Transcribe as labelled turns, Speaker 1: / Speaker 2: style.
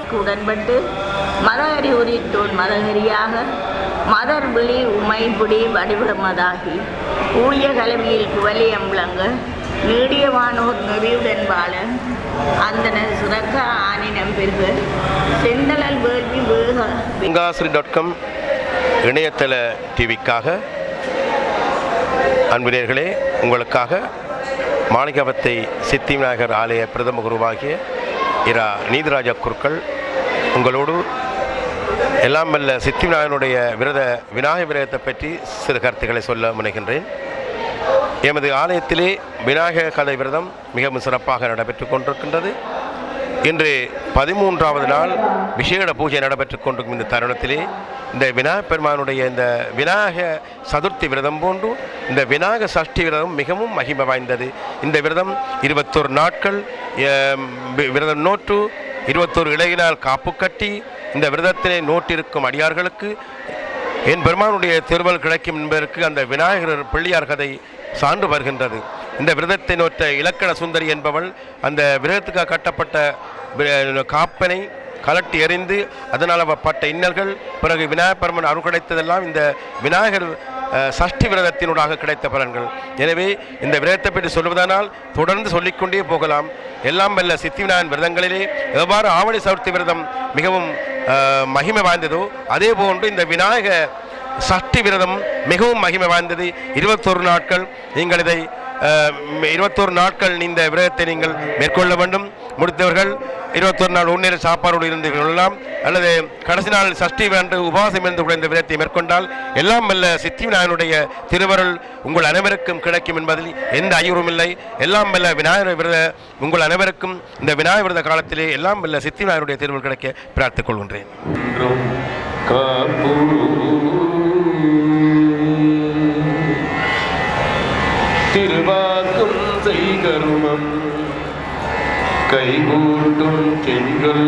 Speaker 1: வாக்கு உடன்பட்டு மதகரி உரித்தோன் மதகரியாக மதர் விழி உமைபுடி வடிவமதாகி ஊழிய கலவியில் குவலியம் விளங்க நீடியவானோர் நெறியுடன் வாழ அந்தனர் சுரக்க ஆனினம் பெருக செந்தழல் வேள்வி வேக
Speaker 2: கங்காஸ்ரீ.com இணையதள டிவிக்காக அன்பினர்களே, உங்களுக்காக மாணிக்கவத்தை சித்தி விநாயகர் ஆலய பிரதம குருவாகிய இரா நீதிராஜா குருக்கள் உங்களோடு எல்லாம் வல்ல சித்தி விநாயகனுடைய விநாயக விரதத்தை பற்றி சிறு கருத்துக்களை சொல்ல முனைகின்றேன். எமது ஆலயத்திலே விநாயக கதை விரதம் மிகவும் சிறப்பாக நடைபெற்று கொண்டிருக்கின்றது. இன்று 13வது நாள் விசேட பூஜை நடைபெற்று கொண்டிருக்கும் இந்த தருணத்திலே இந்த விநாயகப் பெருமானுடைய இந்த விநாயக சதுர்த்தி விரதம் போன்று இந்த விநாயக சஷ்டி விரதம் மிகவும் மகிமை வாய்ந்தது. இந்த விரதம் 21 நாட்கள் விரதம் நோற்று 21 இளையினால் காப்பு கட்டி இந்த விரதத்தினை நோட்டிருக்கும் அடியார்களுக்கு என் பெருமானுடைய திருவள் கிடைக்கும் என்பதற்கு அந்த விநாயகர் பிள்ளையார் கதை சான்று வருகின்றது. இந்த விரதத்தை நோற்ற இலக்கண சுந்தரி என்பவள் அந்த விரதத்துக்காக கட்டப்பட்ட காப்பனை கலட்டி எறிந்து அதனால் பட்ட இன்னல்கள் பிறகு விநாயகப் பெருமான் அருள் கிடைத்ததெல்லாம் இந்த விநாயகர் சஷ்டி விரதத்தினூடாக கிடைத்த பலன்கள். எனவே இந்த விரதத்தை பற்றி சொல்வதனால் தொடர்ந்து சொல்லிக்கொண்டே போகலாம். எல்லாம் வல்ல சித்தி விநாயகன் விரதங்களிலே எவ்வாறு ஆவணி சதுர்த்தி விரதம் மிகவும் மகிமை வாய்ந்ததோ அதே போன்று இந்த விநாயக சஷ்டி விரதம் மிகவும் மகிமை வாய்ந்தது. 21 நாட்கள் நீங்கள் இதை 21 நாட்கள் இந்த விரதத்தை நீங்கள் மேற்கொள்ள வேண்டும். முடித்தவர்கள் 21 நாள் உன்னேறு சாப்பாடு இருந்து கொள்ளலாம், அல்லது கடைசி நாள் சஷ்டி வேண்டு உபவாசம் இருந்து கூட இந்த விரதத்தை மேற்கொண்டால் எல்லாம் வல்ல சித்தி விநாயகனுடைய திருவருள் உங்கள் அனைவருக்கும் கிடைக்கும் என்பதில் எந்த ஐயரும் இல்லை. எல்லாம் வல்ல விநாயகர் விரத உங்கள் அனைவருக்கும் இந்த விநாயகர் விரத காலத்திலே எல்லாம் வல்ல சித்தி விநாயகனுடைய திருவருள் கிடைக்க பிரார்த்தித்துக் கொள்கின்றேன்.
Speaker 3: திருவாக்கும் செய்கருமம் கைகூட்டும் செங்கல்